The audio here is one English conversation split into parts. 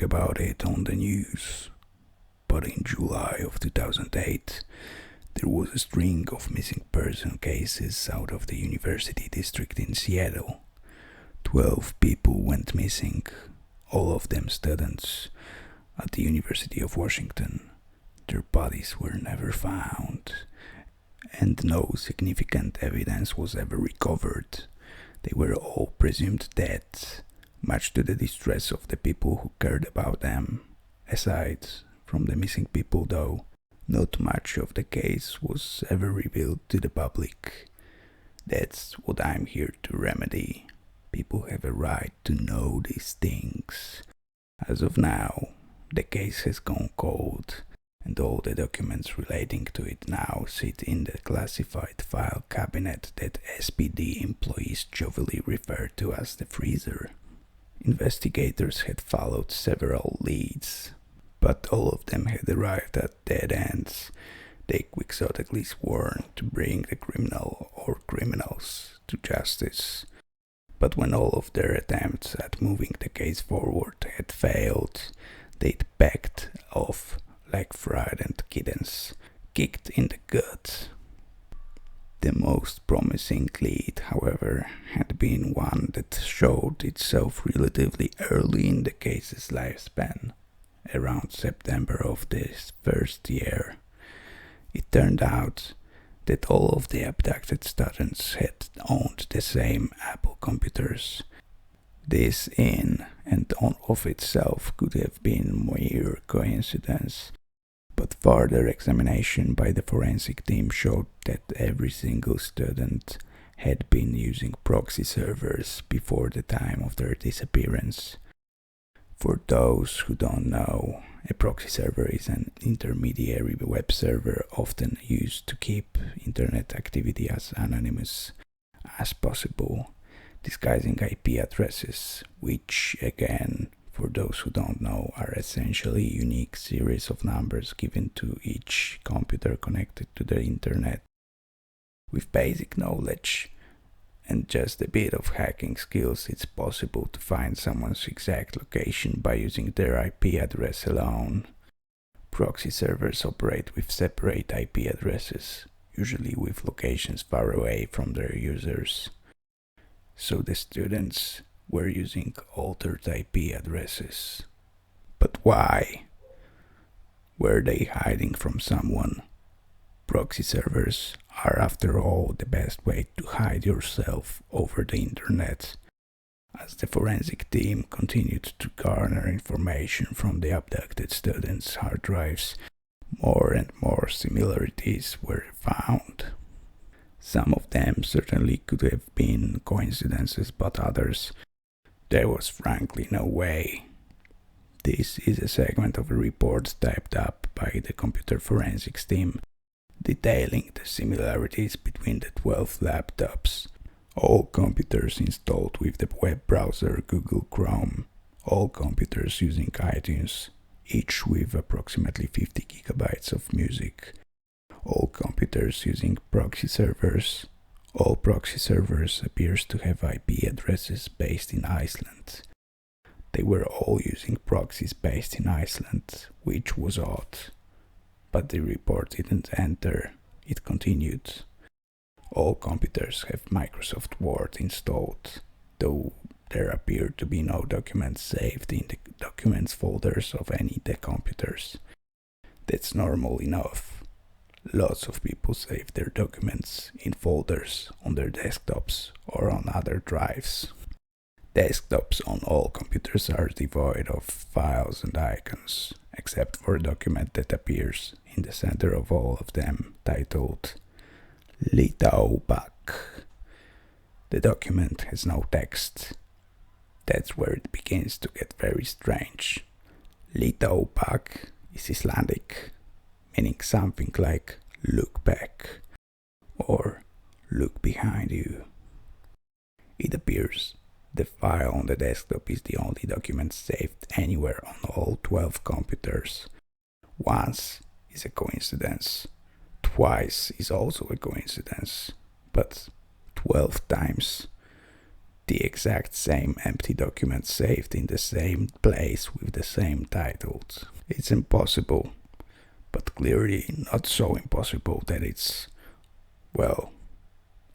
hearing about it on the news. But in July of 2008, there was a string of missing person cases out of the University District in Seattle. 12 people went missing, all of them students at the University of Washington. Their bodies were never found, and no significant evidence was ever recovered. They were all presumed dead, much to the distress of the people who cared about them. Aside from the missing people, though, not much of the case was ever revealed to the public. That's what I'm here to remedy. People have a right to know these things. As of now, the case has gone cold, and all the documents relating to it now sit in the classified file cabinet that SPD employees jovially refer to as the freezer. Investigators had followed several leads, but all of them had arrived at dead ends. They quixotically sworn to bring the criminal or criminals to justice. But when all of their attempts at moving the case forward had failed, they'd backed off like frightened kittens, kicked in the gut. The most promising lead, however, had been one that showed itself relatively early in the case's lifespan, around September of this first year. It turned out that all of the abducted students had owned the same Apple computers. This in and on of itself could have been mere coincidence, but further examination by the forensic team showed that every single student had been using proxy servers before the time of their disappearance. For those who don't know, a proxy server is an intermediary web server often used to keep internet activity as anonymous as possible, disguising IP addresses, which again, for those who don't know, are essentially a unique series of numbers given to each computer connected to the internet. With basic knowledge and just a bit of hacking skills, it's possible to find someone's exact location by using their IP address alone. Proxy servers operate with separate IP addresses, usually with locations far away from their users. So the students were using altered IP addresses. But why? Were they hiding from someone? Proxy servers are, after all, the best way to hide yourself over the internet. As the forensic team continued to garner information from the abducted students' hard drives, more and more similarities were found. Some of them certainly could have been coincidences, but others, there was frankly no way. This is a segment of a report typed up by the computer forensics team, detailing the similarities between the 12 laptops, all computers installed with the web browser Google Chrome, all computers using iTunes, each with approximately 50 gigabytes of music, all computers using proxy servers. All proxy servers appears to have IP addresses based in Iceland. They were all using proxies based in Iceland, which was odd. But the report didn't enter. It continued. All computers have Microsoft Word installed, though there appear to be no documents saved in the documents folders of any of the computers. That's normal enough. Lots of people save their documents in folders on their desktops or on other drives. Desktops on all computers are devoid of files and icons, except for a document that appears in the center of all of them, titled Líta. The document has no text. That's where it begins to get very strange. Líta is Icelandic, meaning something like look back or look behind you. It appears the file on the desktop is the only document saved anywhere on all 12 computers. Once is a coincidence, twice is also a coincidence, but 12 times? the exact same empty documents saved in the same place with the same titles. It's impossible, but clearly not so impossible that it's, well,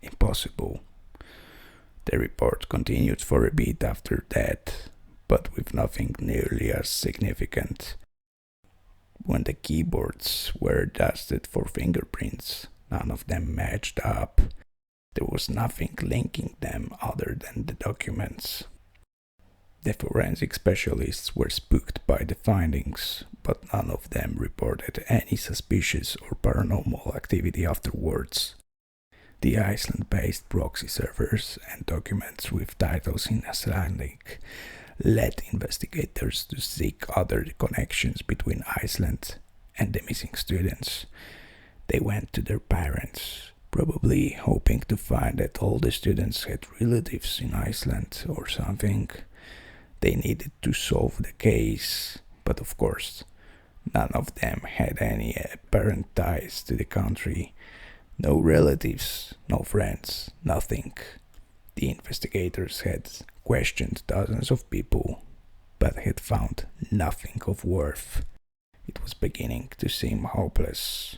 impossible. The report continued for a bit after that, but with nothing nearly as significant. When the keyboards were dusted for fingerprints, none of them matched up. There was nothing linking them other than the documents. The forensic specialists were spooked by the findings, but none of them reported any suspicious or paranormal activity afterwards. The Iceland-based proxy servers and documents with titles in Icelandic led investigators to seek other connections between Iceland and the missing students. They went to their parents, probably hoping to find that all the students had relatives in Iceland or something. They needed to solve the case, but of course, none of them had any apparent ties to the country. No relatives, no friends, nothing. The investigators had questioned dozens of people, but had found nothing of worth. It was beginning to seem hopeless.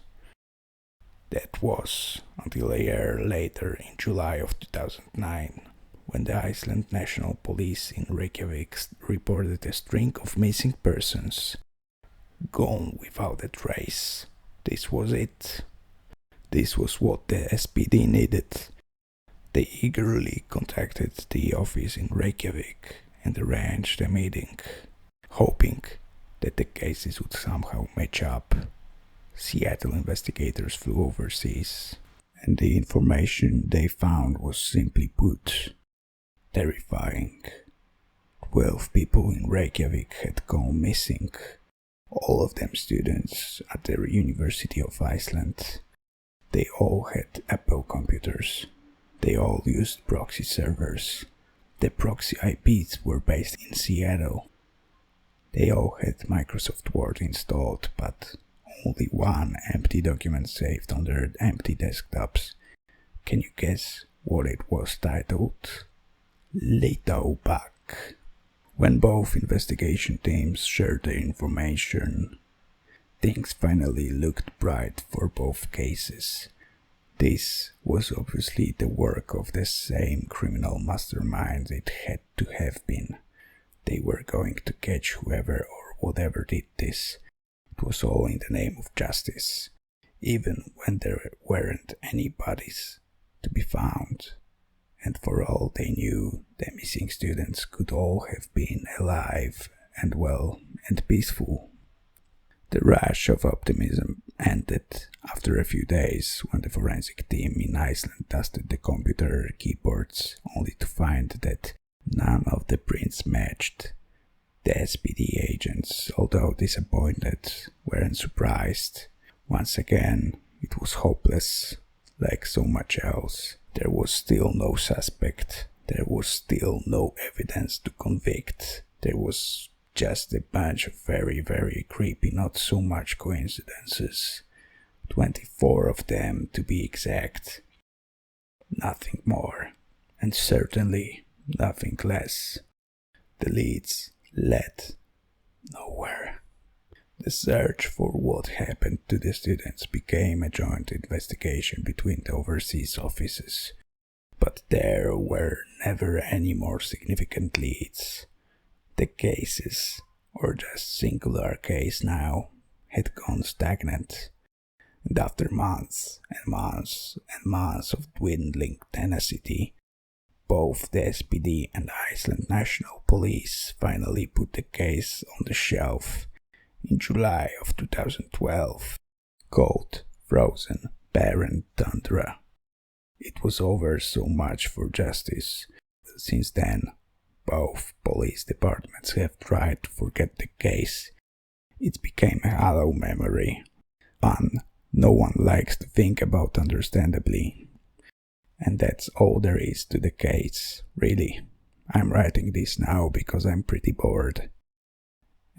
That was until a year later, in July of 2009, when the Iceland National Police in Reykjavik reported a string of missing persons, gone without a trace. This was it. This was what the SPD needed. They eagerly contacted the office in Reykjavik and arranged a meeting, hoping that the cases would somehow match up. Seattle investigators flew overseas, and the information they found was simply put, terrifying. 12 people in Reykjavik had gone missing, all of them students at the University of Iceland. They all had Apple computers. They all used proxy servers. The proxy IPs were based in Seattle. They all had Microsoft Word installed, but only one empty document saved on their empty desktops. Can you guess what it was titled? Líta back. When both investigation teams shared their information, things finally looked bright for both cases. This was obviously the work of the same criminal mastermind it had to have been. They were going to catch whoever or whatever did this. It was all in the name of justice, even when there weren't any bodies to be found. And for all they knew, the missing students could all have been alive and well and peaceful. The rush of optimism ended after a few days when the forensic team in Iceland dusted the computer keyboards, only to find that none of the prints matched. The SPD agents, although disappointed, weren't surprised. Once again, it was hopeless, like so much else. There was still no suspect. There was still no evidence to convict. There was just a bunch of very, very creepy, not so much coincidences. 24 of them, to be exact. Nothing more, and certainly nothing less. The leads led nowhere. The search for what happened to the students became a joint investigation between the overseas offices, but there were never any more significant leads. The cases, or just singular case now, had gone stagnant, and after months and months and months of dwindling tenacity, both the SPD and Iceland National Police finally put the case on the shelf in July of 2012, called Frozen Barren Tundra. It was over so much for justice. Since then, both police departments have tried to forget the case. It became a hollow memory, one no one likes to think about, understandably. And that's all there is to the case, really. I'm writing this now because I'm pretty bored.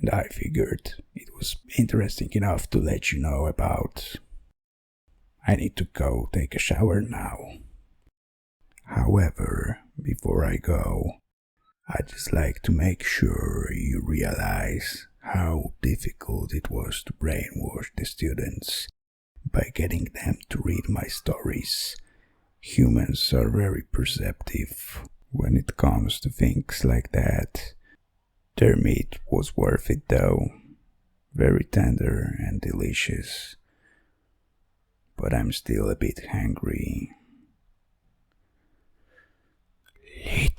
And I figured it was interesting enough to let you know about. I need to go take a shower now. However, Before I go, I'd just like to make sure you realize how difficult it was to brainwash the students by getting them to read my stories. Humans are very perceptive when it comes to things like that. Their meat was worth it though, very tender and delicious, but I'm still a bit hungry. Líta.